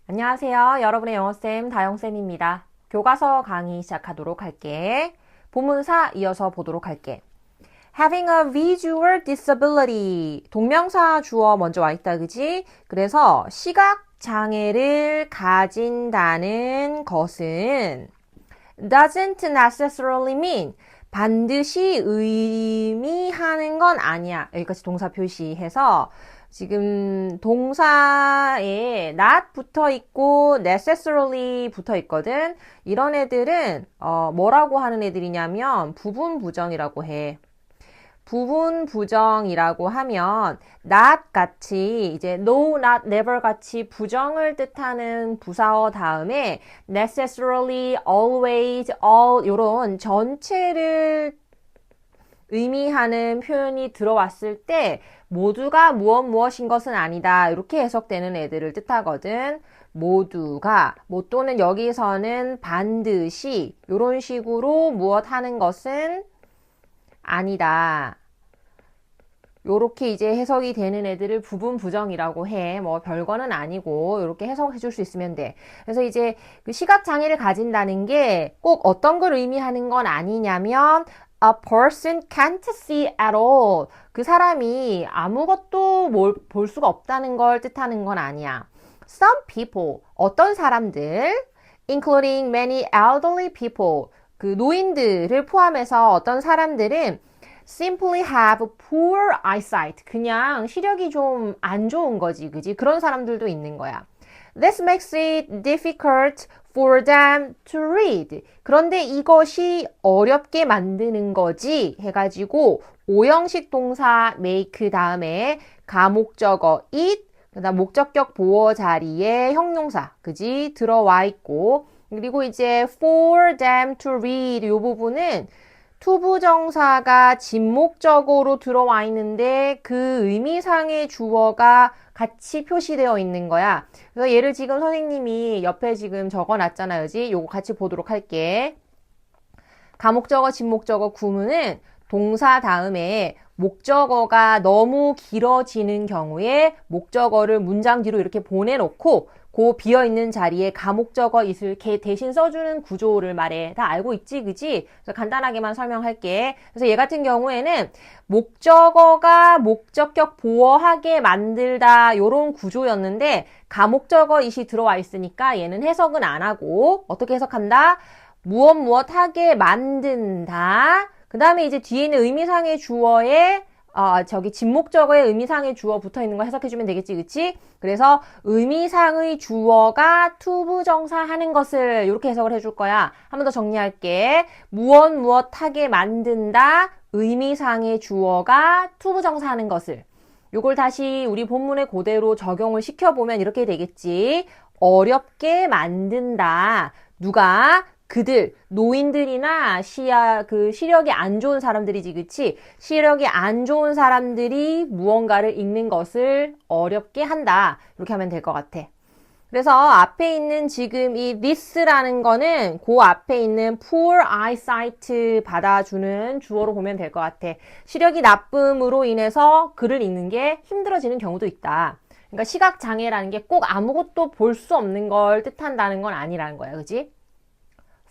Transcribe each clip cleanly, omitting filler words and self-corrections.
안녕하세요. 여러분의 영어쌤 다영쌤입니다. 교과서 강의 시작하도록 할게. 본문사 이어서 보도록 할게. Having a visual disability. 동명사 주어 먼저 와 있다, 그지? 그래서 시각 장애를 가진다는 것은 doesn't necessarily mean 반드시 의미하는 건 아니야. 여기까지 동사 표시해서 지금 동사에 not 붙어 있고 necessarily 붙어 있거든. 이런 애들은 뭐라고 하는 애들이냐면 부분 부정이라고 해. 부분 부정이라고 하면 not 같이 이제 no, not, never 같이 부정을 뜻하는 부사어 다음에 necessarily, always, all 요런 전체를 의미하는 표현이 들어왔을 때 모두가 무엇인 것은 아니다. 이렇게 해석되는 애들을 뜻하거든. 모두가 뭐 또는 여기서는 반드시 이런 식으로 무엇 하는 것은 아니다. 요렇게 이제 해석이 되는 애들을 부분 부정이라고 해. 뭐 별거는 아니고 요렇게 해석해 줄 수 있으면 돼. 그래서 이제 그 시각 장애를 가진다는 게 꼭 어떤 걸 의미하는 건 아니냐면 a person can't see at all. 그 사람이 아무것도 볼 수가 없다는 걸 뜻하는 건 아니야. Some people, 어떤 사람들, including many elderly people, 그 노인들을 포함해서 어떤 사람들은 simply have poor eyesight. 그냥 시력이 좀 안 좋은 거지, 그지? 그런 사람들도 있는 거야. This makes it difficult for them to read. 그런데 이것이 어렵게 만드는 거지 해가지고 오형식 동사 make 다음에 가목적어 it, 그다음 목적격 보어 자리에 형용사, 그지? 들어와 있고 그리고 이제 for them to read 이 부분은 투부정사가 진목적으로 들어와 있는데 그 의미상의 주어가 같이 표시되어 있는 거야. 그래서 얘를 지금 선생님이 옆에 지금 적어놨잖아요. 그지? 요거 같이 보도록 할게. 가목적어, 진목적어, 구문은 동사 다음에 목적어가 너무 길어지는 경우에 목적어를 문장 뒤로 이렇게 보내놓고 그 비어있는 자리에 가목적어 있을 대신 써주는 구조를 말해. 다 알고 있지, 그지? 그래서 간단하게만 설명할게. 그래서 얘 같은 경우에는 목적어가 목적격 보어하게 만들다 요런 구조였는데 가목적어 it이 들어와 있으니까 얘는 해석은 안 하고 어떻게 해석한다? 무엇하게 만든다. 그 다음에 이제 뒤에 있는 의미상의 주어에 진목적어의 의미상의 주어 붙어 있는 거 해석해주면 되겠지, 그치? 그래서 의미상의 주어가 투부정사 하는 것을 이렇게 해석을 해줄 거야. 한 번 더 정리할게. 무엇하게 만든다. 의미상의 주어가 투부정사 하는 것을. 요걸 다시 우리 본문에 그대로 적용을 시켜보면 이렇게 되겠지. 어렵게 만든다. 누가? 그들, 노인들이나 시력이 안 좋은 사람들이지, 그치? 시력이 안 좋은 사람들이 무언가를 읽는 것을 어렵게 한다. 이렇게 하면 될 것 같아. 그래서 앞에 있는 지금 이 this라는 거는 그 앞에 있는 poor eyesight 받아주는 주어로 보면 될 것 같아. 시력이 나쁨으로 인해서 글을 읽는 게 힘들어지는 경우도 있다. 그러니까 시각장애라는 게 꼭 아무것도 볼 수 없는 걸 뜻한다는 건 아니라는 거야, 그치?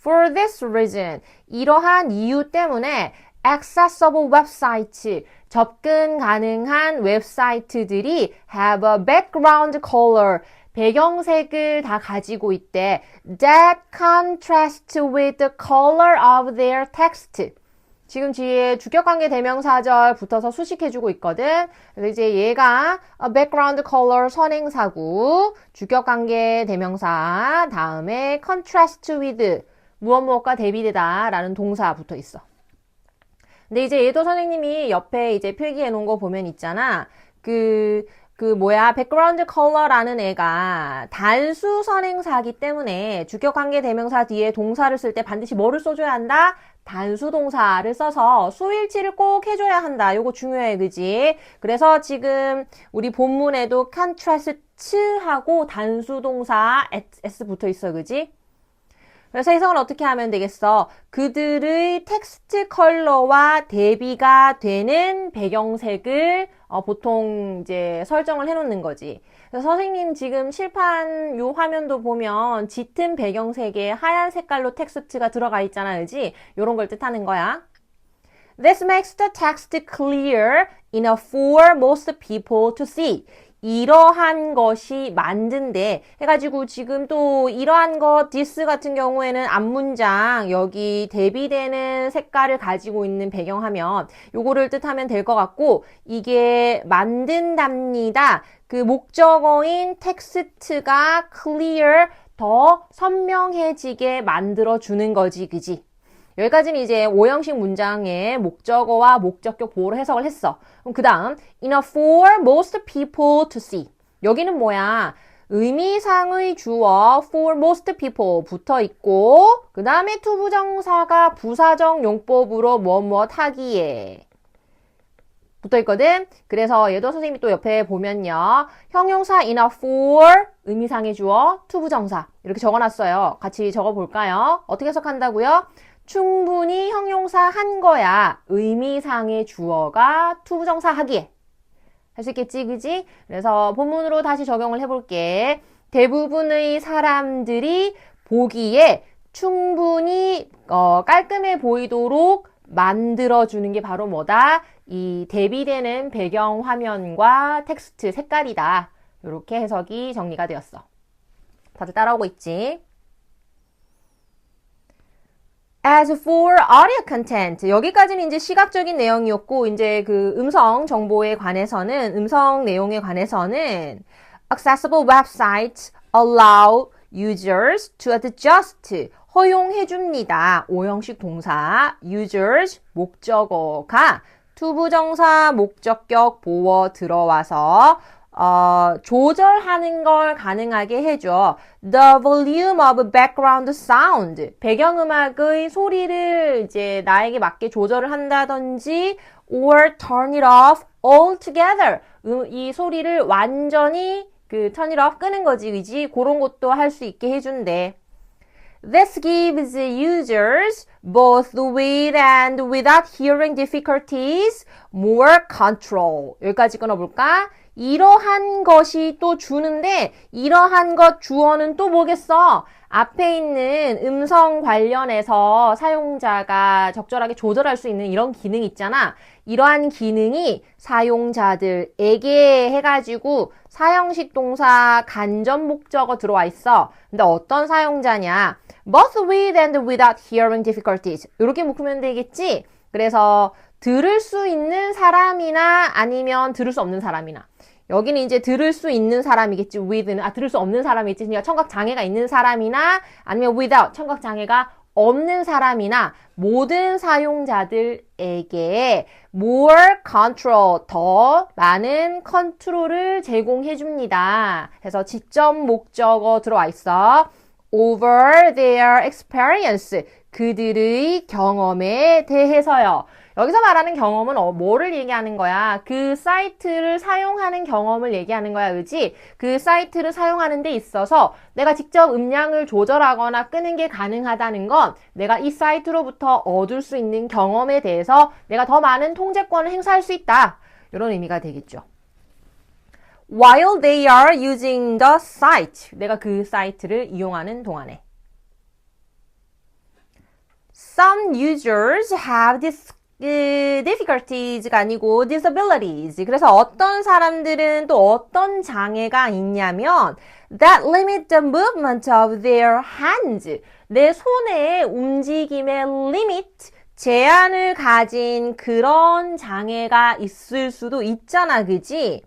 For this reason, 이러한 이유 때문에 accessible websites, 접근 가능한 웹사이트들이 have a background color, 배경색을 다 가지고 있대. That contrasts with the color of their text. 지금 뒤에 주격관계 대명사절 붙어서 수식해주고 있거든. 그래서 이제 얘가 background color 선행사구, 주격관계 대명사 다음에 contrast with 무엇과 대비되다 라는 동사 붙어 있어. 근데 이제 얘도 선생님이 옆에 이제 필기해 놓은 거 보면 있잖아. background color라는 애가 단수 선행사기 때문에 주격관계 대명사 뒤에 동사를 쓸 때 반드시 뭐를 써줘야 한다? 단수 동사를 써서 수일치를 꼭 해줘야 한다. 요거 중요해, 그지? 그래서 지금 우리 본문에도 contrast하고 단수 동사 s 붙어 있어, 그지? 그래서 해석은 어떻게 하면 되겠어? 그들의 텍스트 컬러와 대비가 되는 배경색을 보통 이제 설정을 해놓는 거지. 그래서 선생님 지금 칠판 요 화면도 보면 짙은 배경색에 하얀 색깔로 텍스트가 들어가 있잖아, 그지? 요런 걸 뜻하는 거야. This makes the text clear enough for most people to see. 이러한 것이 만든데 해가지고 지금 또 이러한 것 this 같은 경우에는 앞문장 여기 대비되는 색깔을 가지고 있는 배경화면 요거를 뜻하면 될 것 같고 이게 만든답니다. 그 목적어인 텍스트가 clear 더 선명해지게 만들어주는 거지 그지? 여기까지는 이제 오형식 문장의 목적어와 목적격 보호로 해석을 했어. 그럼 그 다음 enough for most people to see. 여기는 뭐야? 의미상의 주어 for most people 붙어 있고 그 다음에 투부정사가 부사적 용법으로 무엇 하기에 붙어 있거든. 그래서 얘도 선생님이 또 옆에 보면요. 형용사 enough for 의미상의 주어 투부정사 이렇게 적어놨어요. 같이 적어볼까요? 어떻게 해석한다고요? 충분히 형용사 한 거야. 의미상의 주어가 투부정사 하기에. 할 수 있겠지, 그지? 그래서 본문으로 다시 적용을 해볼게. 대부분의 사람들이 보기에 충분히 깔끔해 보이도록 만들어주는 게 바로 뭐다? 이 대비되는 배경 화면과 텍스트 색깔이다. 이렇게 해석이 정리가 되었어. 다들 따라오고 있지? As for audio content, 여기까지는 이제 시각적인 내용이었고, 이제 그 음성 정보에 관해서는, 음성 내용에 관해서는 accessible websites allow users to adjust, 허용해줍니다. 오형식 동사, users, 목적어가 투부정사, 목적격, 보어 들어와서 조절하는 걸 가능하게 해줘. The volume of background sound. 배경음악의 소리를 이제 나에게 맞게 조절을 한다든지 or turn it off altogether. 이 소리를 완전히 turn it off 끄는 거지, 그지? 그런 것도 할 수 있게 해준대. This gives users, both with and without hearing difficulties, more control. 여기까지 끊어볼까? 이러한 것이 또 주는데 이러한 것 주어는 또 뭐겠어? 앞에 있는 음성 관련해서 사용자가 적절하게 조절할 수 있는 이런 기능 있잖아. 이러한 기능이 사용자들에게 해가지고 사형식 동사 간접 목적어 들어와 있어. 근데 어떤 사용자냐? Both with and without hearing difficulties. 이렇게 묶으면 되겠지? 그래서 들을 수 있는 사람이나 아니면 들을 수 없는 사람이나. 여기는 이제 들을 수 있는 사람이겠지. with는 들을 수 없는 사람이겠지. 그러니까 청각 장애가 있는 사람이나 아니면 without 청각 장애가 없는 사람이나 모든 사용자들에게 more control 더 많은 컨트롤을 제공해 줍니다. 그래서 지점 목적어 들어와 있어. over their experience 그들의 경험에 대해서요. 여기서 말하는 경험은 뭐를 얘기하는 거야? 그 사이트를 사용하는 경험을 얘기하는 거야, 그지? 그 사이트를 사용하는 데 있어서 내가 직접 음량을 조절하거나 끄는 게 가능하다는 건 내가 이 사이트로부터 얻을 수 있는 경험에 대해서 내가 더 많은 통제권을 행사할 수 있다. 이런 의미가 되겠죠. While they are using the site. 내가 그 사이트를 이용하는 동안에. Some users have difficulties가 아니고 disabilities. 그래서 어떤 사람들은 또 어떤 장애가 있냐면 that limit the movement of their hands. 내 손의 움직임의 limit, 제한을 가진 그런 장애가 있을 수도 있잖아, 그지?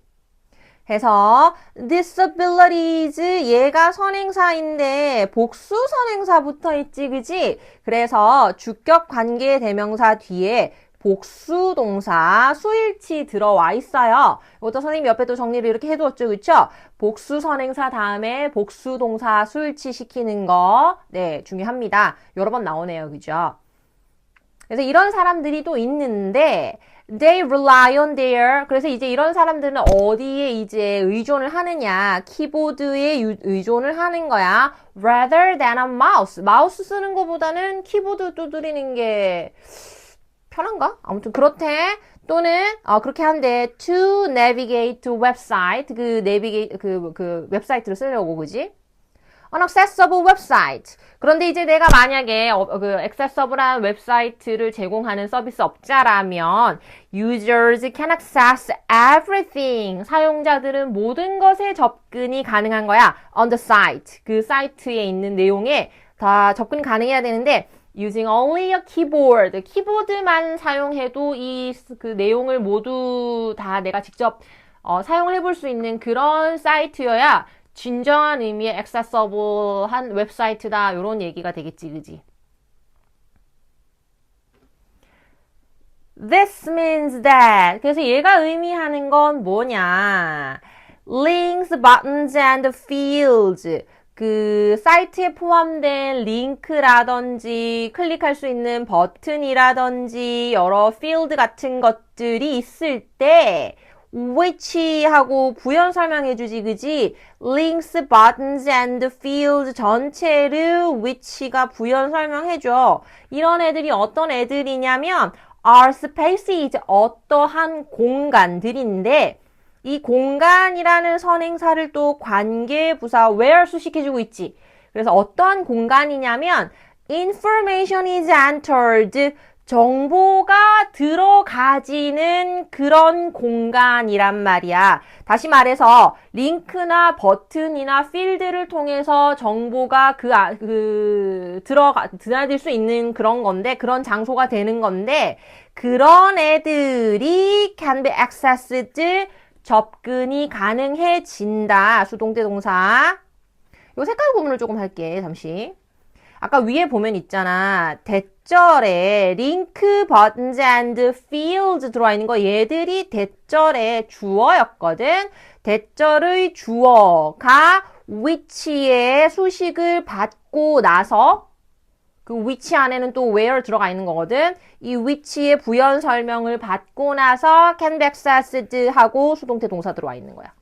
해서 disabilities 얘가 선행사인데 복수 선행사 붙어 있지, 그지? 그래서 주격 관계 대명사 뒤에 복수 동사 수일치 들어와 있어요. 이것도 선생님이 옆에 또 정리를 이렇게 해두었죠, 그쵸? 복수 선행사 다음에 복수 동사 수일치 시키는 거, 네, 중요합니다. 여러 번 나오네요, 그죠? 그래서 이런 사람들이 또 있는데 they rely on their 그래서 이제 이런 사람들은 어디에 이제 의존을 하느냐 키보드에 의존을 하는 거야 rather than a mouse 마우스 쓰는 것보다는 키보드 두드리는 게 편한가? 아무튼 그렇대 또는 그렇게 한데 to navigate to website 그 웹사이트를 쓰려고 그지? An accessible website. 그런데 이제 내가 만약에 그 accessible한 웹사이트를 제공하는 서비스 업자라면 users can access everything. 사용자들은 모든 것에 접근이 가능한 거야. On the site. 그 사이트에 있는 내용에 다 접근 가능해야 되는데 using only a keyboard. 키보드만 사용해도 그 내용을 모두 다 내가 직접 사용을 해볼 수 있는 그런 사이트여야 진정한 의미의 accessible한 웹사이트다. 이런 얘기가 되겠지, 그지? This means that. 그래서 얘가 의미하는 건 뭐냐? Links, buttons, and fields. 그 사이트에 포함된 링크라든지 클릭할 수 있는 버튼이라든지 여러 필드 같은 것들이 있을 때 which 하고 부연 설명해주지, 그지? links, buttons, and fields 전체를 which가 부연 설명해줘. 이런 애들이 어떤 애들이냐면 are spaces, 어떠한 공간들인데 이 공간이라는 선행사를 또 관계부사 where 수식해주고 있지. 그래서 어떠한 공간이냐면 information is entered, 정보가 들어가지는 그런 공간이란 말이야. 다시 말해서 링크나 버튼이나 필드를 통해서 정보가 드나들 수 있는 그런 건데, 그런 장소가 되는 건데, 그런 애들이 can be accessed, 접근이 가능해진다. 수동태 동사. 요 색깔 구분을 조금 할게. 잠시. 아까 위에 보면 있잖아. 대절에 링크, buttons, and fields 들어와 있는 거 얘들이 대절의 주어였거든. 대절의 주어가 which의 수식을 받고 나서 그 which 안에는 또 where 들어가 있는 거거든. 이 which의 부연 설명을 받고 나서 can be accessed 하고 수동태 동사 들어와 있는 거야.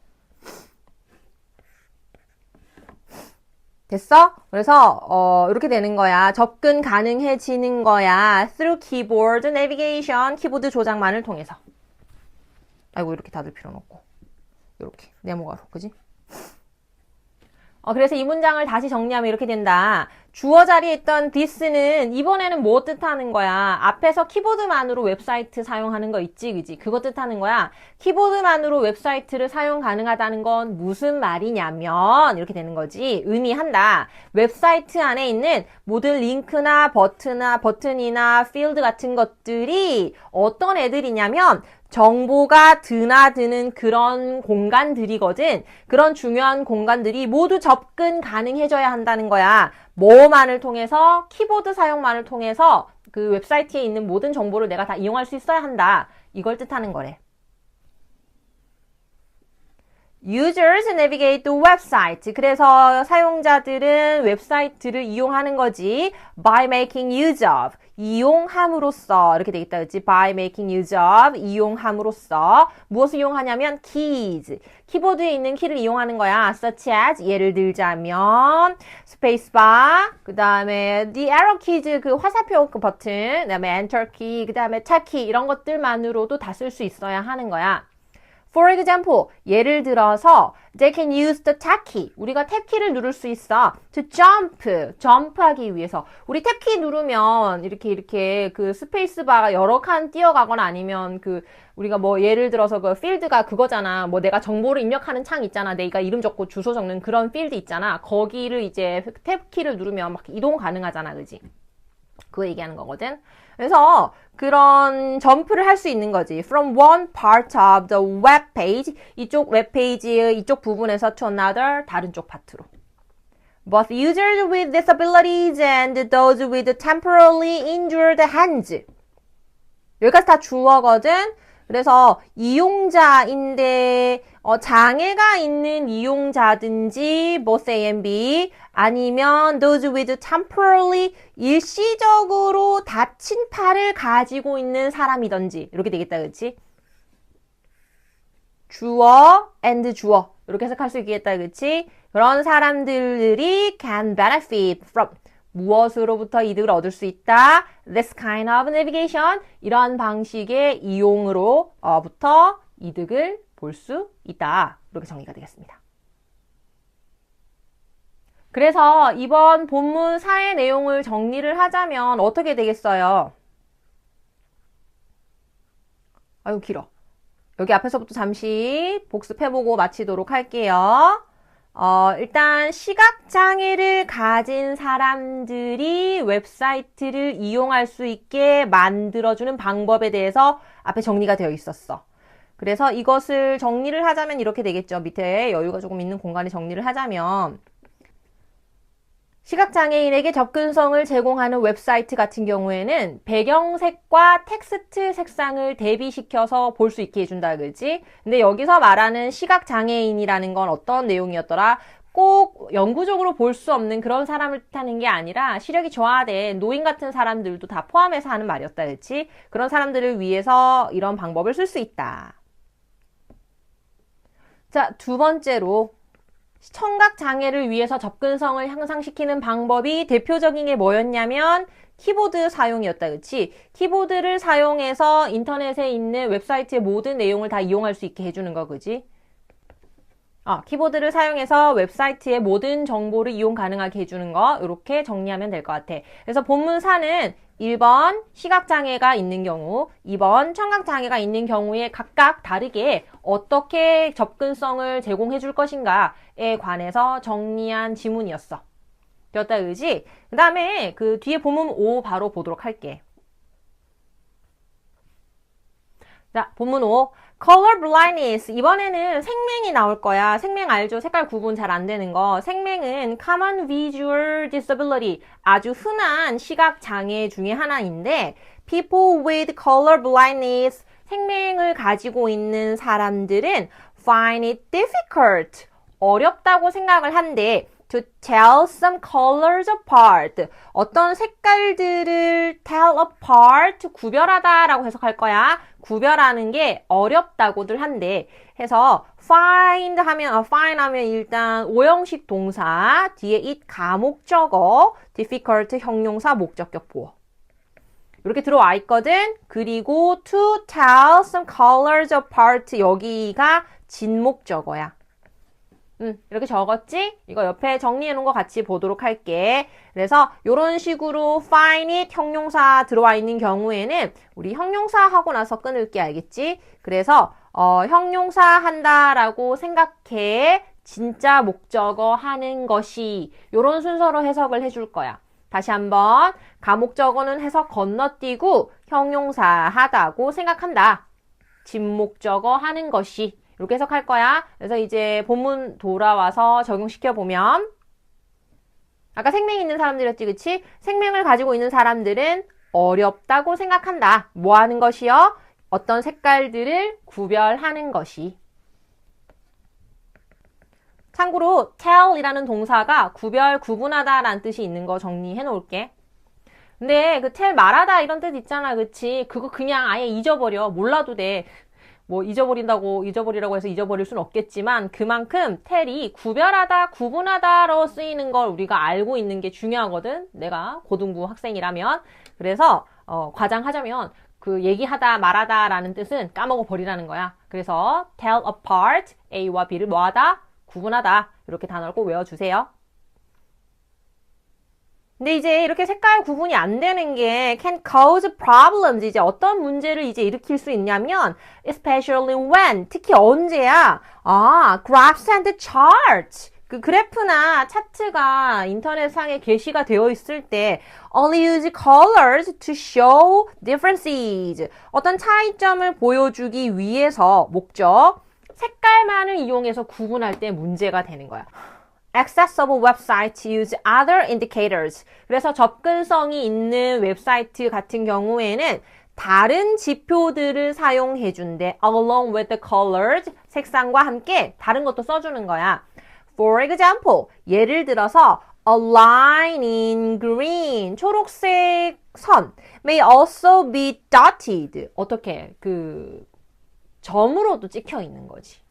됐어? 그래서 이렇게 되는 거야. 접근 가능해지는 거야. through keyboard navigation, 키보드 조작만을 통해서. 아이고, 이렇게 닫을 필요는 없고. 이렇게 네모가로, 그지? 그래서 이 문장을 다시 정리하면 이렇게 된다. 주어 자리에 있던 this는 이번에는 뭐 뜻하는 거야? 앞에서 키보드만으로 웹사이트 사용하는 거 있지, 그지? 그거 뜻하는 거야. 키보드만으로 웹사이트를 사용 가능하다는 건 무슨 말이냐면 이렇게 되는 거지. 의미한다. 웹사이트 안에 있는 모든 링크나 버튼이나 필드 같은 것들이 어떤 애들이냐면 정보가 드나드는 그런 공간들이거든. 그런 중요한 공간들이 모두 접근 가능해져야 한다는 거야. 뭐만을 통해서, 키보드 사용만을 통해서 그 웹사이트에 있는 모든 정보를 내가 다 이용할 수 있어야 한다. 이걸 뜻하는 거래. Users navigate the website. 그래서 사용자들은 웹사이트를 이용하는 거지. By making use of. 이용함으로써. 이렇게 되겠다. 그치? By making use of. 이용함으로써. 무엇을 이용하냐면 keys. 키보드에 있는 키를 이용하는 거야. Such as. 예를 들자면 spacebar. 그 다음에 the arrow keys. 그 화살표 그 버튼. 그 다음에 enter key. 그 다음에 tab key. 이런 것들만으로도 다 쓸 수 있어야 하는 거야. For example, 예를 들어서 they can use the tab key. 우리가 탭 키를 누를 수 있어. To jump, 점프하기 위해서. 우리 탭 키 누르면 이렇게 그 스페이스바가 여러 칸 뛰어가거나 아니면 우리가 뭐 예를 들어서 그 필드가 그거잖아. 뭐 내가 정보를 입력하는 창 있잖아. 내가 이름 적고 주소 적는 그런 필드 있잖아. 거기를 이제 탭 키를 누르면 막 이동 가능하잖아. 그지? 그거 얘기하는 거거든. 그래서 그런 점프를 할 수 있는 거지. From one part of the web page, 이쪽 웹페이지의 이쪽 부분에서 to another, 다른 쪽 파트로. Both users with disabilities and those with temporarily injured hands. 여기까지 다 주어거든. 그래서 이용자인데 장애가 있는 이용자든지 both A and B 아니면 those with temporarily 일시적으로 다친 팔을 가지고 있는 사람이든지 이렇게 되겠다. 그렇지? 주어 and 주어 이렇게 해석할 수 있겠다. 그렇지? 그런 사람들이 can benefit from 무엇으로부터 이득을 얻을 수 있다? This kind of navigation. 이런 방식의 이용으로부터 이득을 볼 수 있다. 이렇게 정리가 되겠습니다. 그래서 이번 본문 4의 내용을 정리를 하자면 어떻게 되겠어요? 아유, 길어. 여기 앞에서부터 잠시 복습해보고 마치도록 할게요. 일단 시각장애를 가진 사람들이 웹사이트를 이용할 수 있게 만들어주는 방법에 대해서 앞에 정리가 되어 있었어. 그래서 이것을 정리를 하자면 이렇게 되겠죠. 밑에 여유가 조금 있는 공간에 정리를 하자면 시각장애인에게 접근성을 제공하는 웹사이트 같은 경우에는 배경색과 텍스트 색상을 대비시켜서 볼 수 있게 해준다, 그지? 근데 여기서 말하는 시각장애인이라는 건 어떤 내용이었더라? 꼭 영구적으로 볼 수 없는 그런 사람을 뜻하는 게 아니라 시력이 저하된 노인 같은 사람들도 다 포함해서 하는 말이었다, 그치? 그런 사람들을 위해서 이런 방법을 쓸 수 있다. 자, 두 번째로 청각 장애를 위해서 접근성을 향상시키는 방법이 대표적인 게 뭐였냐면 키보드 사용이었다, 그치? 키보드를 사용해서 인터넷에 있는 웹사이트의 모든 내용을 다 이용할 수 있게 해주는 거, 그지? 키보드를 사용해서 웹사이트의 모든 정보를 이용 가능하게 해주는 거, 이렇게 정리하면 될 것 같아. 그래서 본문 4는 1번 시각장애가 있는 경우, 2번 청각장애가 있는 경우에 각각 다르게 어떻게 접근성을 제공해 줄 것인가에 관해서 정리한 지문이었어. 되었다, 그지? 그 다음에 그 뒤에 본문 5 바로 보도록 할게. 자, 본문 5. Color blindness. 이번에는 생맹이 나올 거야. 생맹 알죠? 색깔 구분 잘 안 되는 거. 생맹은 common visual disability. 아주 흔한 시각 장애 중에 하나인데 people with color blindness. 생맹을 가지고 있는 사람들은 find it difficult. 어렵다고 생각을 한대. To tell some colors apart. 어떤 색깔들을 tell apart, 구별하다라고 해석할 거야. 구별하는 게 어렵다고들 한대. 해서 find 하면 일단 오형식 동사, 뒤에 it 가목적어, difficult 형용사 목적격 보어. 이렇게 들어와 있거든. 그리고 to tell some colors apart 여기가 진목적어야. 이렇게 적었지? 이거 옆에 정리해 놓은 거 같이 보도록 할게. 그래서 이런 식으로 find it 형용사 들어와 있는 경우에는 우리 형용사 하고 나서 끊을게, 알겠지? 그래서 형용사 한다라고 생각해. 진짜 목적어 하는 것이 이런 순서로 해석을 해줄 거야. 다시 한번 가목적어는 해석 건너뛰고 형용사 하다고 생각한다. 진목적어 하는 것이 이렇게 해석할 거야. 그래서 이제 본문 돌아와서 적용시켜보면 아까 생명이 있는 사람들이었지, 그치? 생명을 가지고 있는 사람들은 어렵다고 생각한다. 뭐 하는 것이요? 어떤 색깔들을 구별하는 것이. 참고로 tell이라는 동사가 구별, 구분하다 라는 뜻이 있는 거 정리해 놓을게. 근데 그 tell 말하다 이런 뜻 있잖아, 그치? 그거 그냥 아예 잊어버려. 몰라도 돼. 뭐 잊어버리라고 해서 잊어버릴 수는 없겠지만 그만큼 tell이 구별하다, 구분하다로 쓰이는 걸 우리가 알고 있는 게 중요하거든. 내가 고등부 학생이라면. 그래서 과장하자면 그 얘기하다, 말하다 라는 뜻은 까먹어 버리라는 거야. 그래서 tell apart, A와 B를 뭐하다? 구분하다. 이렇게 단어를 꼭 외워주세요. 근데 이제 이렇게 색깔 구분이 안 되는 게 can cause problems. 이제 어떤 문제를 이제 일으킬 수 있냐면 especially when, 특히 언제야? graphs and charts. 그 그래프나 차트가 인터넷상에 게시가 되어 있을 때 only use colors to show differences. 어떤 차이점을 보여주기 위해서 목적, 색깔만을 이용해서 구분할 때 문제가 되는 거야. Accessible websites use other indicators. 그래서 접근성이 있는 웹사이트 같은 경우에는 다른 지표들을 사용해 준대. Along with the colors. 색상과 함께 다른 것도 써주는 거야. For example, 예를 들어서 a line in green. 초록색 선 may also be dotted. 어떻게? 점으로도 찍혀 있는 거지.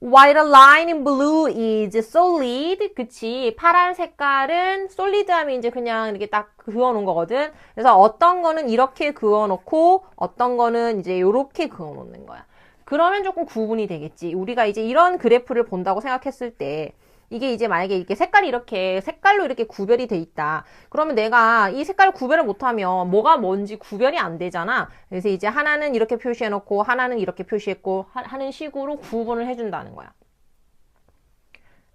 While the line in blue is solid. 그치. 파란 색깔은 solid 하면 이제 그냥 이렇게 딱 그어놓은 거거든. 그래서 어떤 거는 이렇게 그어놓고 어떤 거는 이제 이렇게 그어놓는 거야. 그러면 조금 구분이 되겠지. 우리가 이제 이런 그래프를 본다고 생각했을 때 이게 이제 만약에 이렇게 색깔이 이렇게 색깔로 이렇게 구별이 돼 있다. 그러면 내가 이 색깔을 구별을 못하면 뭐가 뭔지 구별이 안 되잖아. 그래서 이제 하나는 이렇게 표시해놓고 하나는 이렇게 표시했고 하는 식으로 구분을 해준다는 거야.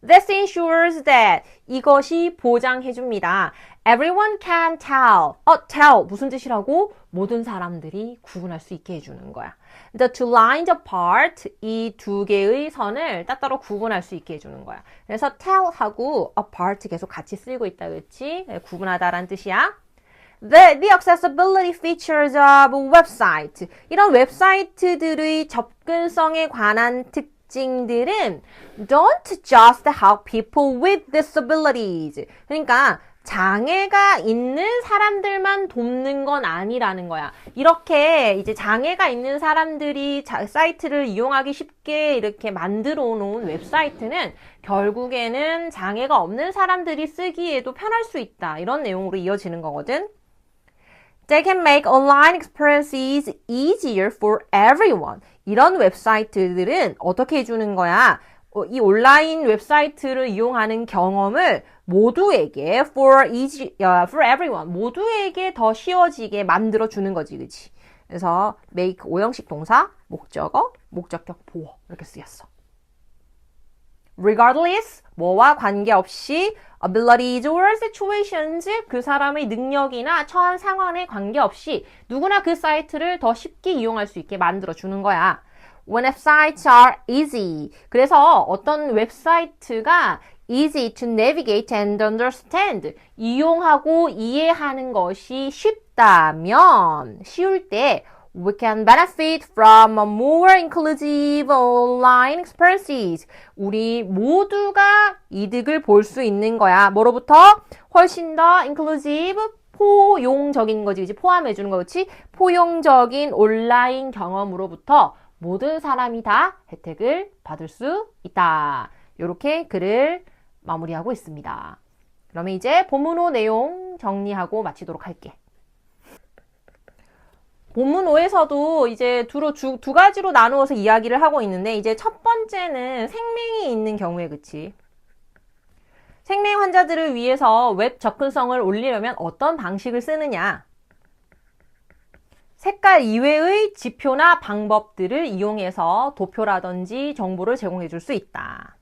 This ensures that 이것이 보장해줍니다. Everyone can tell. tell 무슨 뜻이라고? 모든 사람들이 구분할 수 있게 해주는 거야. The two lines apart 이 두 개의 선을 따따로 구분할 수 있게 해주는 거야. 그래서 tell하고 apart 계속 같이 쓰이고 있다, 그렇지? 구분하다라는 뜻이야. The accessibility features of website 이런 웹사이트들의 접근성에 관한 특징들은 don't just help people with disabilities. 그러니까 장애가 있는 사람들만 돕는 건 아니라는 거야. 이렇게 이제 장애가 있는 사람들이 사이트를 이용하기 쉽게 이렇게 만들어 놓은 웹사이트는 결국에는 장애가 없는 사람들이 쓰기에도 편할 수 있다. 이런 내용으로 이어지는 거거든. They can make online experiences easier for everyone. 이런 웹사이트들은 어떻게 해주는 거야? 이 온라인 웹사이트를 이용하는 경험을 모두에게 for everyone 모두에게 더 쉬워지게 만들어 주는 거지, 그치? 그래서 make 오형식 동사 목적어 목적격 보어 이렇게 쓰였어. Regardless 뭐와 관계없이 abilities or situations 그 사람의 능력이나 처한 상황에 관계없이 누구나 그 사이트를 더 쉽게 이용할 수 있게 만들어 주는 거야. When websites are easy. 그래서 어떤 웹사이트가 easy to navigate and understand. 이용하고 이해하는 것이 쉽다면, 쉬울 때 we can benefit from a more inclusive online experiences. 우리 모두가 이득을 볼 수 있는 거야. 뭐로부터? 훨씬 더 inclusive, 포용적인 거지, 그치? 포함해주는 거, 그치? 포용적인 온라인 경험으로부터 모든 사람이 다 혜택을 받을 수 있다. 이렇게 글을 마무리하고 있습니다. 그러면 이제 본문 5 내용 정리하고 마치도록 할게. 본문 5에서도 이제 두 가지로 나누어서 이야기를 하고 있는데 이제 첫 번째는 생명이 있는 경우에 그치? 생명 환자들을 위해서 웹 접근성을 올리려면 어떤 방식을 쓰느냐? 색깔 이외의 지표나 방법들을 이용해서 도표라든지 정보를 제공해 줄 수 있다.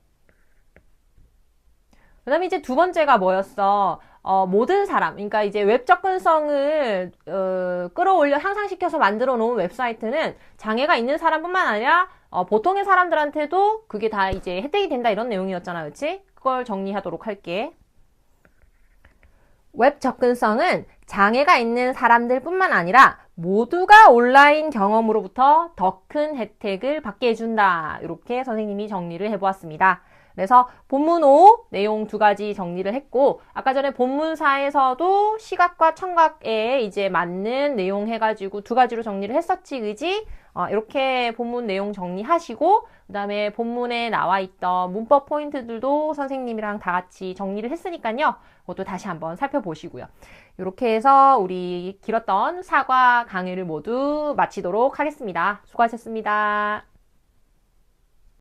그 다음에 이제 두 번째가 뭐였어? 모든 사람, 그러니까 이제 웹 접근성을 끌어올려 향상시켜서 만들어 놓은 웹사이트는 장애가 있는 사람뿐만 아니라 보통의 사람들한테도 그게 다 이제 혜택이 된다 이런 내용이었잖아, 그렇지? 그걸 정리하도록 할게. 웹 접근성은 장애가 있는 사람들뿐만 아니라 모두가 온라인 경험으로부터 더 큰 혜택을 받게 해준다. 이렇게 선생님이 정리를 해보았습니다. 그래서 본문 5 내용 두 가지 정리를 했고 아까 전에 본문 4에서도 시각과 청각에 이제 맞는 내용 해가지고 두 가지로 정리를 했었지, 그지? 이렇게 본문 내용 정리하시고 그 다음에 본문에 나와 있던 문법 포인트들도 선생님이랑 다 같이 정리를 했으니까요. 그것도 다시 한번 살펴보시고요. 이렇게 해서 우리 길었던 사과 강의를 모두 마치도록 하겠습니다. 수고하셨습니다.